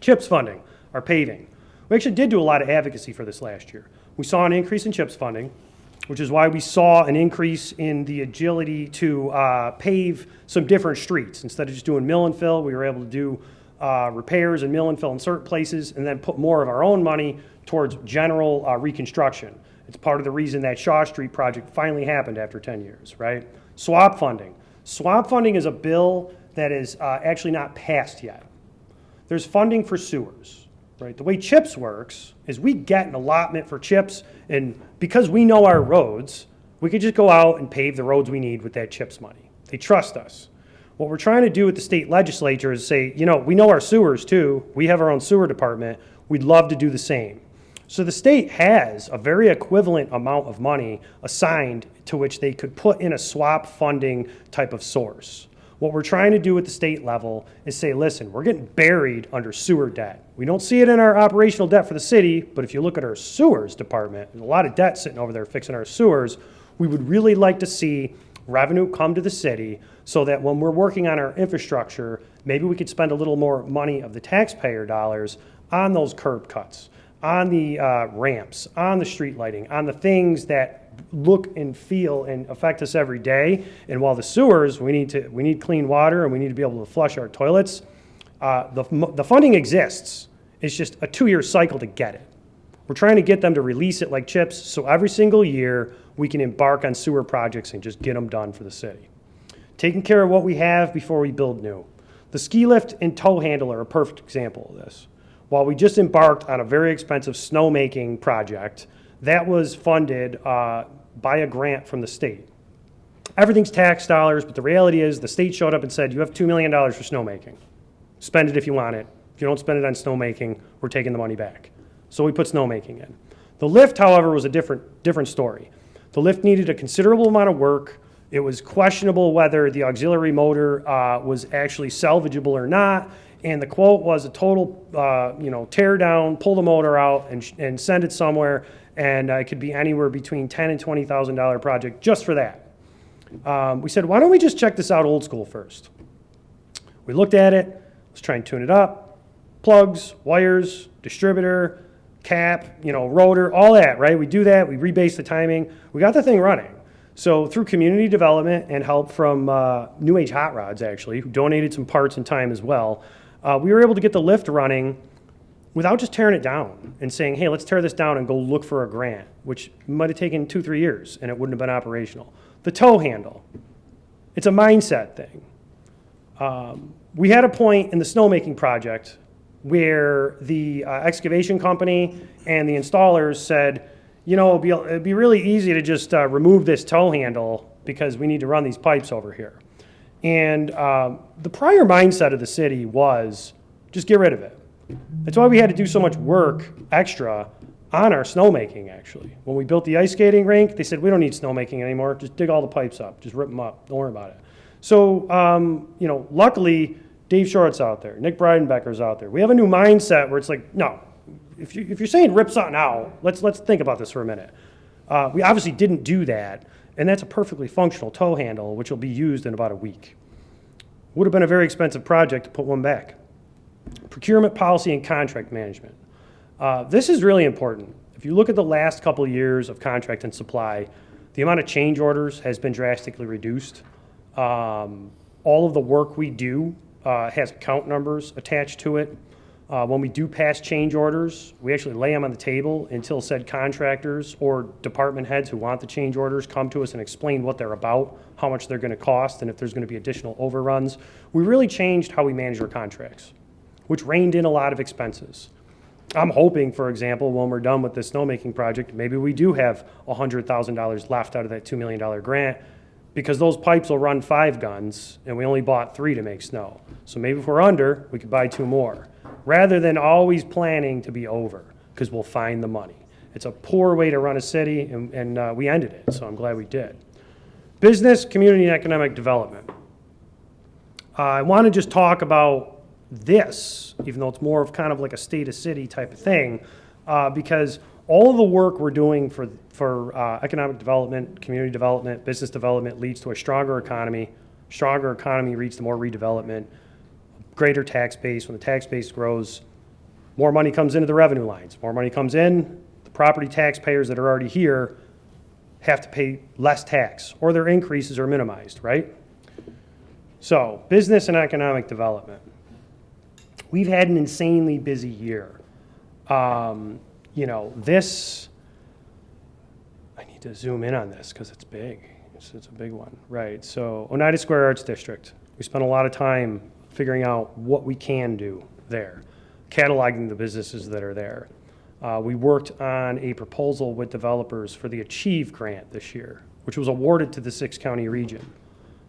CHIPS funding, our paving. We actually did do a lot of advocacy for this last year. We saw an increase in CHIPS funding, which is why we saw an increase in the agility to pave some different streets. Instead of just doing mill and fill, we were able to do repairs and mill and fill in certain places and then put more of our own money towards general reconstruction. It's part of the reason that Shaw Street project finally happened after 10 years, right? SWAP funding. SWAP funding is a bill that is actually not passed yet. There's funding for sewers, right? The way CHIPS works is we get an allotment for CHIPS, and because we know our roads, we could just go out and pave the roads we need with that CHIPS money. They trust us. What we're trying to do with the state legislature is say, you know, we know our sewers too. We have our own sewer department. We'd love to do the same. So the state has a very equivalent amount of money assigned to which they could put in a swap funding type of source. What we're trying to do at the state level is say, listen, we're getting buried under sewer debt. We don't see it in our operational debt for the city, but if you look at our sewers department, there's a lot of debt sitting over there fixing our sewers. We would really like to see revenue come to the city so that when we're working on our infrastructure, maybe we could spend a little more money of the taxpayer dollars on those curb cuts, on the ramps, on the street lighting, on the things that look and feel and affect us every day. And while the sewers, we need clean water and we need to be able to flush our toilets. The funding exists. It's just a 2-year cycle to get it. We're trying to get them to release it like CHIPS, so every single year we can embark on sewer projects and just get them done for the city. Taking care of what we have before we build new. The ski lift and tow handle are a perfect example of this. While we just embarked on a very expensive snowmaking project, that was funded by a grant from the state. Everything's tax dollars, but the reality is the state showed up and said, you have $2 million for snowmaking. Spend it if you want it. If you don't spend it on snowmaking, we're taking the money back. So we put snowmaking in. The lift, however, was a different story. The lift needed a considerable amount of work. It was questionable whether the auxiliary motor was actually salvageable or not. And the quote was a total, tear down, pull the motor out, and send it somewhere. And it could be anywhere between $10,000 and $20,000 project just for that. We said, why don't we just check this out old school first? We looked at it. Let's try and tune it up. Plugs, wires, distributor, cap, rotor, all that, right? We do that. We rebase the timing. We got the thing running. So through community development and help from New Age Hot Rods, actually, who donated some parts and time as well, we were able to get the lift running without just tearing it down and saying, hey, let's tear this down and go look for a grant, which might have taken 2-3 years and it wouldn't have been operational. The tow handle, it's a mindset thing. We had a point in the snowmaking project where the excavation company and the installers said, it'd be really easy to just remove this tow handle because we need to run these pipes over here. And the prior mindset of the city was just get rid of it. That's why we had to do so much work extra on our snowmaking, actually. When we built the ice skating rink, they said, we don't need snowmaking anymore. Just dig all the pipes up. Just rip them up. Don't worry about it. So, luckily, Dave Short's out there. Nick Breidenbecker's out there. We have a new mindset where it's like, no, if you're saying rip something out, let's think about this for a minute. We obviously didn't do that, and that's a perfectly functional tow handle, which will be used in about a week. Would have been a very expensive project to put one back. Procurement policy and contract management. This is really important. If you look at the last couple of years of contract and supply, the amount of change orders has been drastically reduced. All of the work we do has account numbers attached to it. When we do pass change orders, we actually lay them on the table until said contractors or department heads who want the change orders come to us and explain what they're about, how much they're going to cost, and if there's going to be additional overruns. We really changed how we manage our contracts, which reined in a lot of expenses. I'm hoping, for example, when we're done with this snowmaking project, maybe we do have $100,000 left out of that $2 million grant because those pipes will run 5 guns and we only bought 3 to make snow. So maybe if we're under, we could buy 2 more rather than always planning to be over because we'll find the money. It's a poor way to run a city and we ended it, so I'm glad we did. Business, community, and economic development. I want to just talk about this, even though it's more of kind of like a state of city type of thing, because all of the work we're doing for economic development, community development, business development leads to a stronger economy. Stronger economy leads to more redevelopment, greater tax base. When the tax base grows, more money comes into the revenue lines. More money comes in, the property taxpayers that are already here have to pay less tax, or their increases are minimized, right? So, business and economic development. We've had an insanely busy year. I need to zoom in on this because it's big. It's a big one, right? So Oneida Square Arts District. We spent a lot of time figuring out what we can do there, cataloging the businesses that are there. We worked on a proposal with developers for the Achieve grant this year, which was awarded to the 6-county region.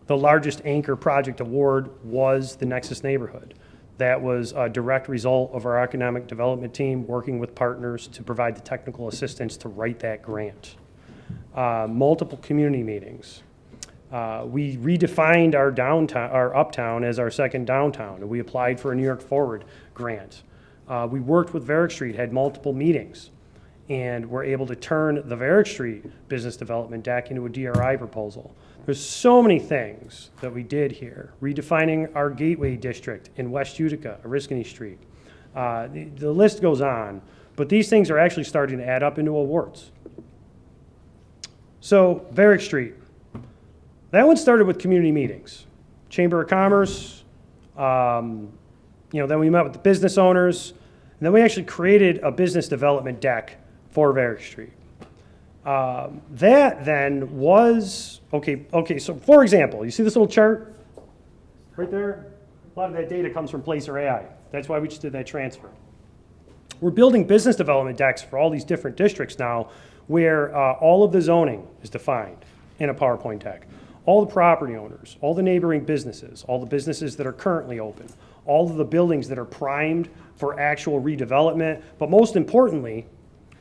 The largest anchor project award was the Nexus neighborhood. That was a direct result of our economic development team working with partners to provide the technical assistance to write that grant. Multiple community meetings. We redefined our uptown as our second downtown, and we applied for a New York Forward grant. We worked with Varick Street, had multiple meetings, and were able to turn the Varick Street business development deck into a DRI proposal. There's so many things that we did here. Redefining our gateway district in West Utica, Oriskany Street. The list goes on, but these things are actually starting to add up into awards. So, Varick Street. That one started with community meetings. Chamber of Commerce, then we met with the business owners, and then we actually created a business development deck for Varick Street. That then was, okay, so for example, you see this little chart right there? A lot of that data comes from Placer AI. That's why we just did that transfer. We're building business development decks for all these different districts now where all of the zoning is defined in a PowerPoint deck. All the property owners, all the neighboring businesses, all the businesses that are currently open, all of the buildings that are primed for actual redevelopment, but most importantly,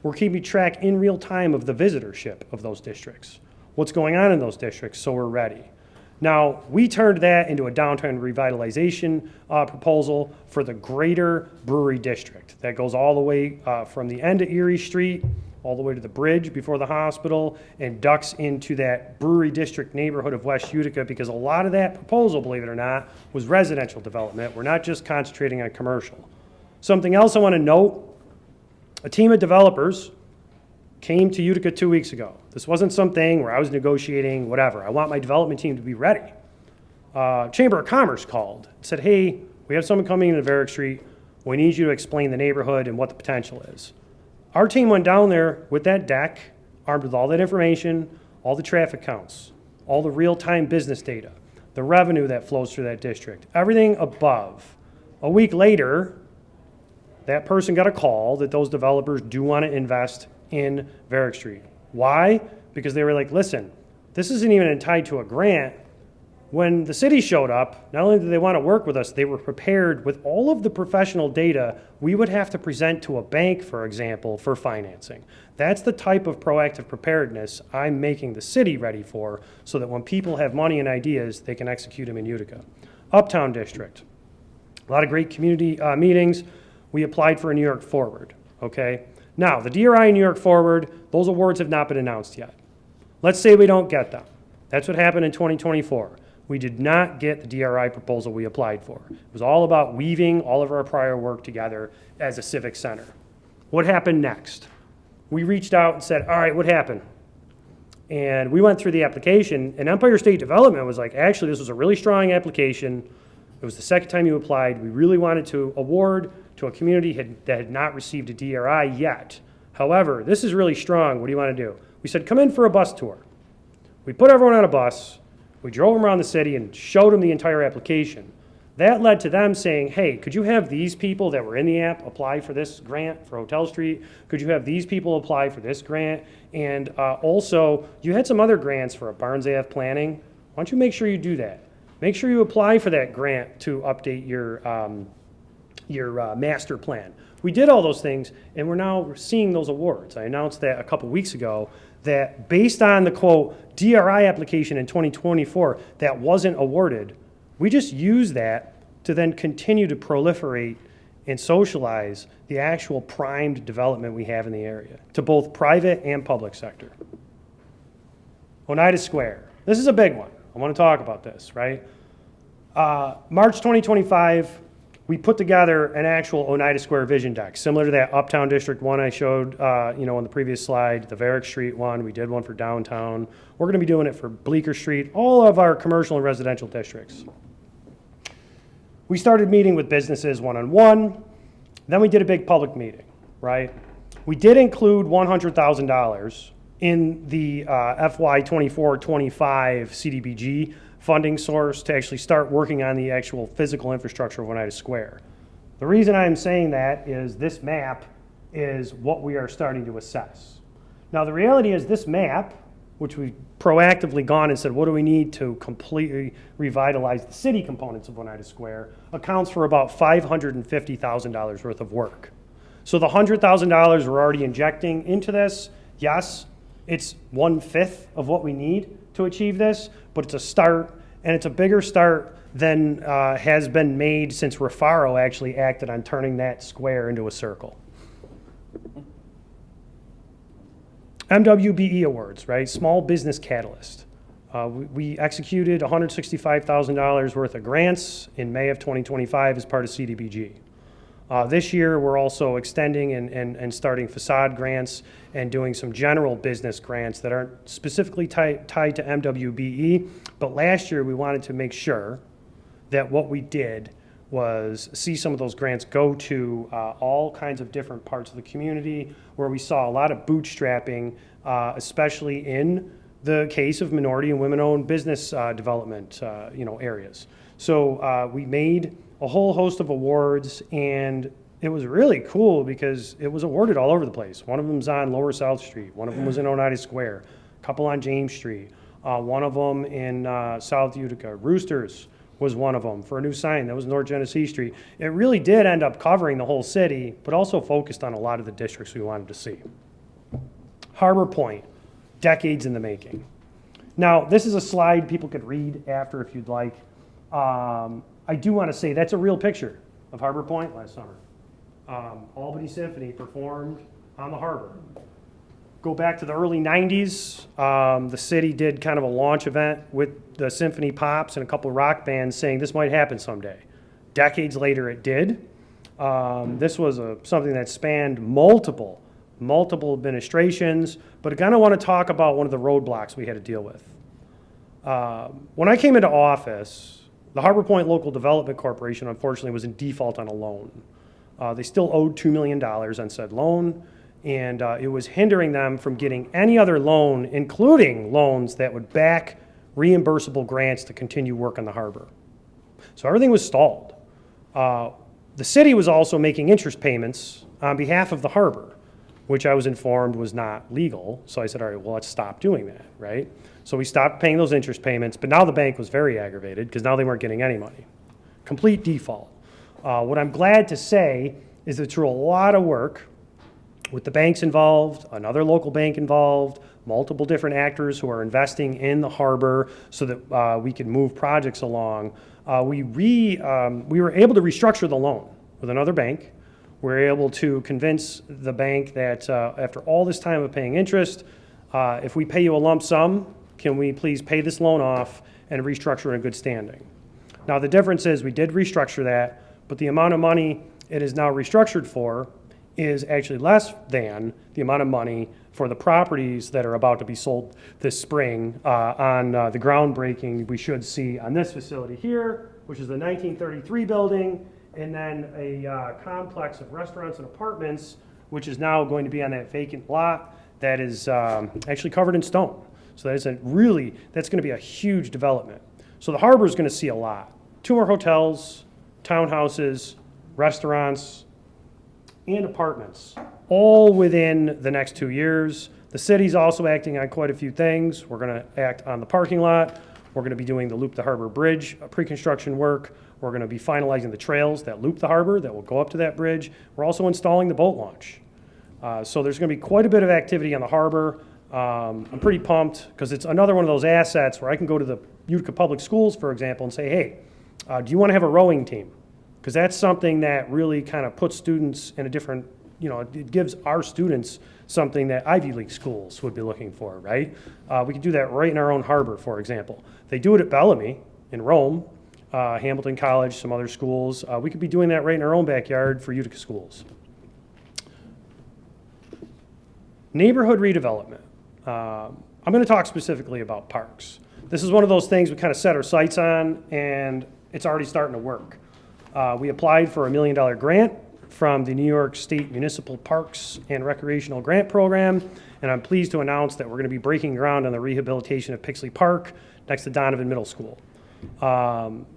We're keeping track in real time of the visitorship of those districts, what's going on in those districts, so we're ready. Now, we turned that into a downtown revitalization proposal for the greater brewery district. That goes all the way from the end of Erie Street, all the way to the bridge before the hospital, and ducks into that brewery district neighborhood of West Utica, because a lot of that proposal, believe it or not, was residential development. We're not just concentrating on commercial. Something else I want to note, a team of developers came to Utica 2 weeks ago. This wasn't something where I was negotiating, whatever. I want my development team to be ready. Chamber of Commerce called and said, hey, we have someone coming into Varick Street. We need you to explain the neighborhood and what the potential is. Our team went down there with that deck, armed with all that information, all the traffic counts, all the real-time business data, the revenue that flows through that district, everything above. A week later, that person got a call that those developers do want to invest in Varick Street. Why? Because they were like, listen, this isn't even tied to a grant. When the city showed up, not only did they want to work with us, they were prepared with all of the professional data we would have to present to a bank, for example, for financing. That's the type of proactive preparedness I'm making the city ready for, so that when people have money and ideas, they can execute them in Utica. Uptown District, a lot of great community meetings. We applied for a New York Forward, okay? Now, the DRI and New York Forward, those awards have not been announced yet. Let's say we don't get them. That's what happened in 2024. We did not get the DRI proposal we applied for. It was all about weaving all of our prior work together as a civic center. What happened next? We reached out and said, all right, what happened? And we went through the application, and Empire State Development was like, actually, this was a really strong application. It was the second time you applied. We really wanted to award to a community that had not received a DRI yet. However, this is really strong. What do you want to do? We said, come in for a bus tour. We put everyone on a bus. We drove them around the city and showed them the entire application. That led to them saying, hey, could you have these people that were in the app apply for this grant for Hotel Street? Could you have these people apply for this grant? And also, you had some other grants for a Barnes AF planning. Why don't you make sure you do that? Make sure you apply for that grant to update your master plan. We did all those things, and we're now seeing those awards. I announced that a couple weeks ago, that based on the, quote, DRI application in 2024 that wasn't awarded, we just use that to then continue to proliferate and socialize the actual primed development we have in the area to both private and public sector. Oneida Square. This is a big one. I want to talk about this, right? March 2025, we put together an actual Oneida Square vision deck, similar to that Uptown District one I showed on the previous slide, the Varick Street one. We did one for downtown. We're going to be doing it for Bleecker Street, all of our commercial and residential districts. We started meeting with businesses one-on-one. Then we did a big public meeting, right? We did include $100,000 in the FY 24-25 CDBG funding source to actually start working on the actual physical infrastructure of Oneida Square. The reason I'm saying that is this map is what we are starting to assess. Now, the reality is this map, which we've proactively gone and said, what do we need to completely revitalize the city components of Oneida Square, accounts for about $550,000 worth of work. So the $100,000 we're already injecting into this, yes, it's 1/5 of what we need to achieve this, but it's a start, and it's a bigger start than has been made since Rafaro actually acted on turning that square into a circle. MWBE awards, right? Small Business Catalyst. We executed $165,000 worth of grants in May of 2025 as part of CDBG. This year, we're also extending and starting facade grants and doing some general business grants that aren't specifically tied to MWBE. But last year, we wanted to make sure that what we did was see some of those grants go to all kinds of different parts of the community where we saw a lot of bootstrapping, especially in the case of minority and women-owned business development areas. So we made a whole host of awards, and it was really cool because it was awarded all over the place. One of them's on Lower South Street. One of them was in Oneida Square. A couple on James Street. One of them in South Utica. Roosters was one of them for a new sign. That was North Genesee Street. It really did end up covering the whole city, but also focused on a lot of the districts we wanted to see. Harbor Point, decades in the making. Now, this is a slide people could read after if you'd like. I do want to say that's a real picture of Harbor Point last summer. Albany Symphony performed on the harbor. Go back to the early 90s. The city did kind of a launch event with the Symphony Pops and a couple of rock bands saying this might happen someday. Decades later, it did. This was something that spanned multiple administrations, but I kind of want to talk about one of the roadblocks we had to deal with. When I came into office, the Harbor Point Local Development Corporation, unfortunately, was in default on a loan. They still owed $2 million on said loan, and it was hindering them from getting any other loan, including loans that would back reimbursable grants to continue work on the harbor. So everything was stalled. The city was also making interest payments on behalf of the harbor, which I was informed was not legal. So I said, all right, well, let's stop doing that, right? So we stopped paying those interest payments, but now the bank was very aggravated because now they weren't getting any money. Complete default. What I'm glad to say is that through a lot of work with the banks involved, another local bank involved, multiple different actors who are investing in the harbor so that we can move projects along, we were able to restructure the loan with another bank. We were able to convince the bank that after all this time of paying interest, if we pay you a lump sum, can we please pay this loan off and restructure in good standing? Now, the difference is we did restructure that, but the amount of money it is now restructured for is actually less than the amount of money for the properties that are about to be sold this spring on the groundbreaking we should see on this facility here, which is the 1933 building, and then a complex of restaurants and apartments, which is now going to be on that vacant lot that is actually covered in stone. So that's going to be a huge development. So the harbor is going to see a lot. 2 more hotels, townhouses, restaurants, and apartments, all within the next 2 years. The city's also acting on quite a few things. We're going to act on the parking lot. We're going to be doing the Loop the Harbor Bridge pre-construction work. We're going to be finalizing the trails that loop the harbor that will go up to that bridge. We're also installing the boat launch. So there's going to be quite a bit of activity on the harbor. I'm pretty pumped because it's another one of those assets where I can go to the Utica Public Schools, for example, and say, hey, do you want to have a rowing team? Because that's something that really kind of puts students in a different, it gives our students something that Ivy League schools would be looking for, right? We could do that right in our own harbor, for example. They do it at Bellamy in Rome, Hamilton College, some other schools. We could be doing that right in our own backyard for Utica schools. Neighborhood redevelopment. I'm going to talk specifically about parks. This is one of those things we kind of set our sights on, and it's already starting to work. We applied for a $1 million grant from the New York State Municipal Parks and Recreational Grant Program, and I'm pleased to announce that we're going to be breaking ground on the rehabilitation of Pixley Park next to Donovan Middle School.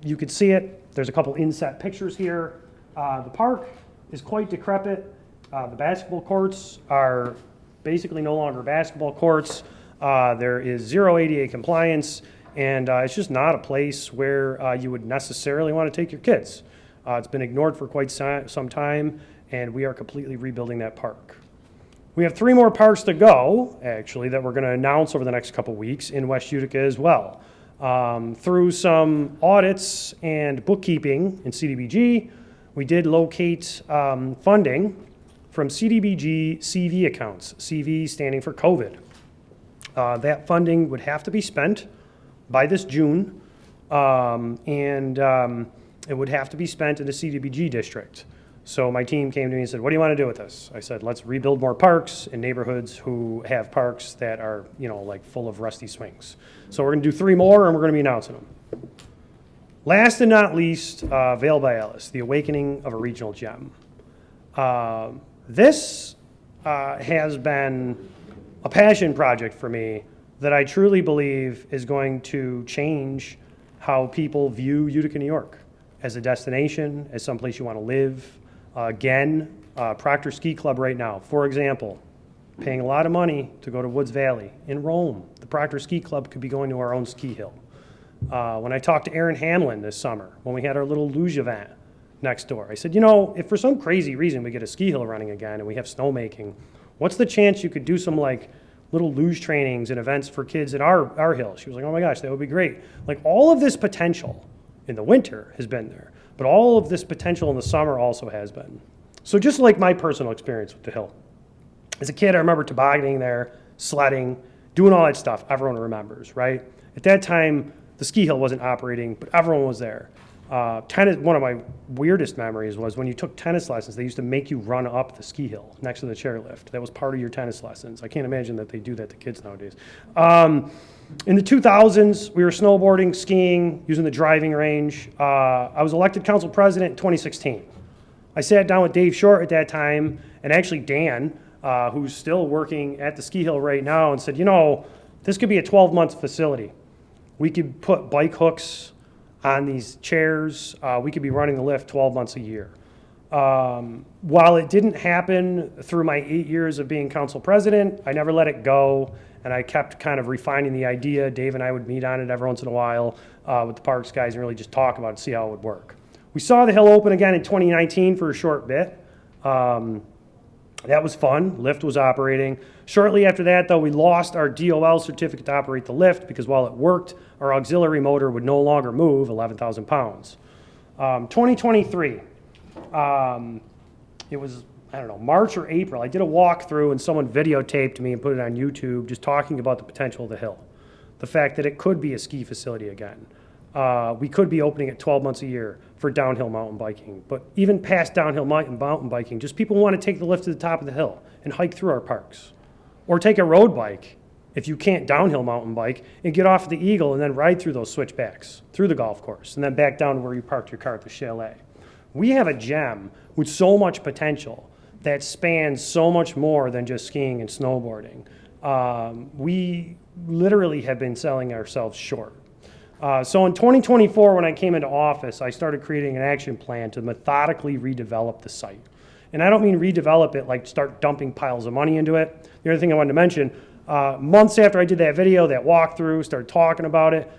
You can see it. There's a couple inset pictures here. The park is quite decrepit. The basketball courts are basically no longer basketball courts. There is zero ADA compliance, and it's just not a place where you would necessarily want to take your kids. It's been ignored for quite some time, and we are completely rebuilding that park. We have 3 more parks to go, actually, that we're going to announce over the next couple weeks in West Utica as well. Through some audits and bookkeeping in CDBG, we did locate funding from CDBG CV accounts, CV standing for COVID. That funding would have to be spent by this June, and it would have to be spent in the CDBG district. So my team came to me and said, what do you want to do with this? I said, let's rebuild more parks in neighborhoods who have parks that are, like full of rusty swings. So we're going to do 3 more, and we're going to be announcing them. Last and not least, Vail by Alice, the awakening of a regional gem. This has been a passion project for me that I truly believe is going to change how people view Utica, New York as a destination, as someplace you want to live. Proctor Ski Club right now, for example, paying a lot of money to go to Woods Valley. In Rome, the Proctor Ski Club could be going to our own ski hill. When I talked to Aaron Hamlin this summer, when we had our little luge event next door, I said, if for some crazy reason we get a ski hill running again and we have snowmaking, what's the chance you could do some little luge trainings and events for kids at our hill. She was like, oh my gosh, that would be great. Like all of this potential in the winter has been there, but all of this potential in the summer also has been. So just like my personal experience with the hill. As a kid, I remember tobogganing there, sledding, doing all that stuff everyone remembers, right? At that time, the ski hill wasn't operating, but everyone was there. Tennis, one of my weirdest memories was when you took tennis lessons, they used to make you run up the ski hill next to the chairlift. That was part of your tennis lessons. I can't imagine that they do that to kids nowadays. In the 2000s, we were snowboarding, skiing, using the driving range. I was elected council president in 2016. I sat down with Dave Short at that time, and actually Dan, who's still working at the ski hill right now, and said, you know, this could be a 12-month facility. We could put bike hooks on these chairs. We could be running the lift 12 months a year. While it didn't happen through my 8 years of being council president, I never let it go, and I kept kind of refining the idea. Dave and I would meet on it every once in a while with the parks guys and really just talk about it, see how it would work. We saw the hill open again in 2019 for a short bit. That was fun. Lift was operating. Shortly after that, though, we lost our DOL certificate to operate the lift because while it worked, our auxiliary motor would no longer move 11,000 pounds. 2023, it was, I don't know, March or April. I did a walkthrough and someone videotaped me and put it on YouTube just talking about the potential of the hill. The fact that it could be a ski facility again. We could be opening it 12 months a year for downhill mountain biking. But even past downhill mountain biking, just people want to take the lift to the top of the hill and hike through our parks. Or take a road bike, if you can't downhill mountain bike, and get off the Eagle and then ride through those switchbacks, through the golf course, and then back down to where you parked your car at the chalet. We have a gem with so much potential that spans so much more than just skiing and snowboarding. We literally have been selling ourselves short. So in 2024, when I came into office, I started creating an action plan to methodically redevelop the site. And I don't mean redevelop it like start dumping piles of money into it. The other thing I wanted to mention, months after I did that video, that walkthrough, started talking about it,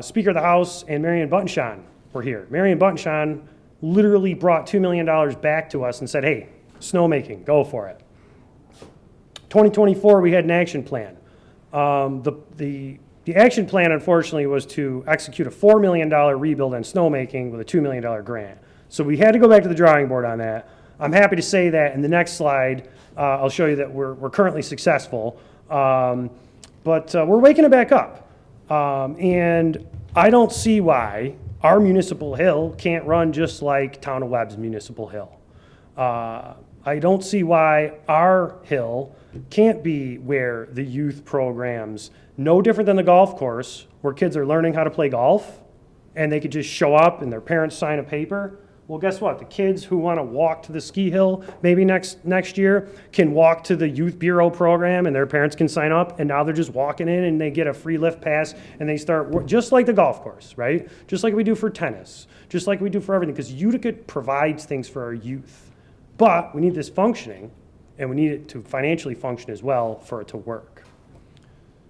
Speaker of the House and Marion Buttonshawn were here. Marion Buttonshawn literally brought $2 million back to us and said, hey, snowmaking, go for it. 2024, we had an action plan. The action plan, unfortunately, was to execute a $4 million rebuild on snowmaking with a $2 million grant. So we had to go back to the drawing board on that. I'm happy to say that in the next slide, I'll show you that we're currently successful. But we're waking it back up. And I don't see why our municipal hill can't run just like Town of Webb's municipal hill. I don't see why our hill can't be where the youth programs, no different than the golf course, where kids are learning how to play golf, and they could just show up and their parents sign a paper. Well, guess what? The kids who want to walk to the ski hill maybe next year can walk to the youth bureau program and their parents can sign up, and now they're just walking in and they get a free lift pass and they start, just like the golf course, right? Just like we do for tennis, just like we do for everything, because Utica provides things for our youth. But we need this functioning, and we need it to financially function as well for it to work.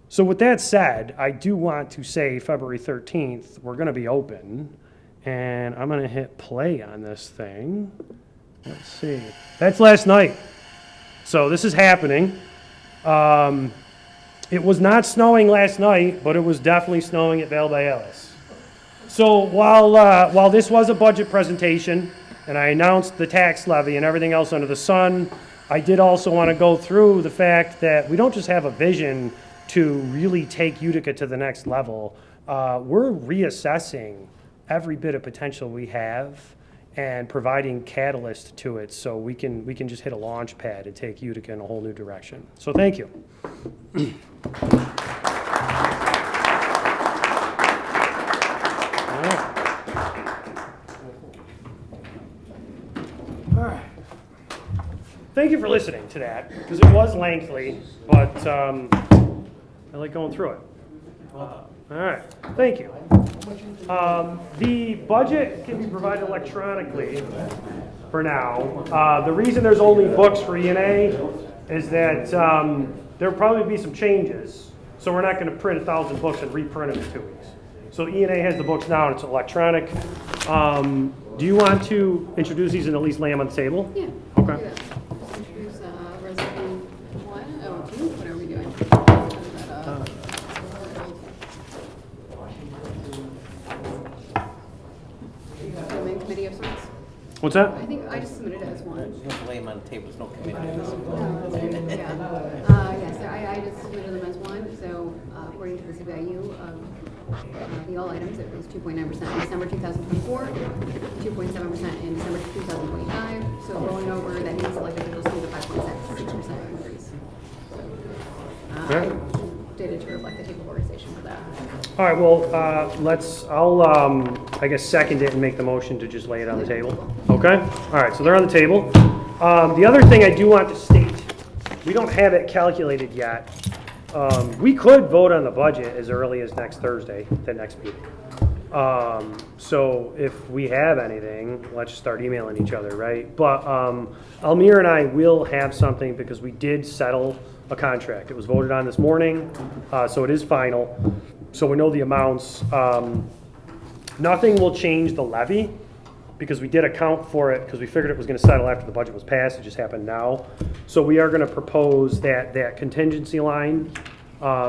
So with that said, I do want to say February 13th, we're going to be open. And I'm going to hit play on this thing. Let's see. That's last night. So this is happening. It was not snowing last night, but it was definitely snowing at Vail by Ellis. So while this was a budget presentation, and I announced the tax levy and everything else under the sun, I did also want to go through the fact that we don't just have a vision to really take Utica to the next level. We're reassessing every bit of potential we have and providing catalyst to it so we can just hit a launch pad and take Utica in a whole new direction. So thank you. All right. Thank you for listening to that, because it was lengthy, but I like going through it. All right, thank you. The budget can be provided electronically for now. The reason there's only books for E&A is that there'll probably be some changes, so we're not going to print 1,000 books and reprint them in 2 weeks. So E&A has the books now, and it's electronic. Do you want to introduce these and at least lay them on the table? Yeah. Okay. Just introduce resolution 102. What are we doing? What's that? I think I just submitted it as one. You have to lay them on the table, there's no committee. Yes, I just submitted them as one, so according to the CVIU, the all items, it was 2.9% in December 2024, 2.7% in December 2025, so rolling over, that means elected officials see the 5.6% increase. Okay. I did it to reflect the table of organization for that. All right, well, I'll, I guess, second it and make the motion to just lay it on the table. Okay? All right, so they're on the table. The other thing I do want to state, we don't have it calculated yet. We could vote on the budget as early as next Thursday, the next meeting. So if we have anything, let's just start emailing each other, right? But Almir and I will have something because we did settle a contract. It was voted on this morning, so it is final. So we know the amounts. Nothing will change the levy because we did account for it because we figured it was going to settle after the budget was passed. It just happened now. So we are going to propose that that contingency line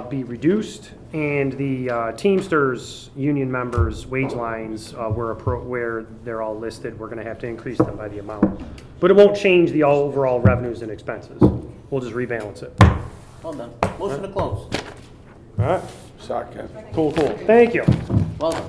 be reduced and the Teamsters union members' wage lines where they're all listed, we're going to have to increase them by the amount. But it won't change the overall revenues and expenses. We'll just rebalance it. Well done. Motion to close. All right. Second. Cool. Thank you. Well done.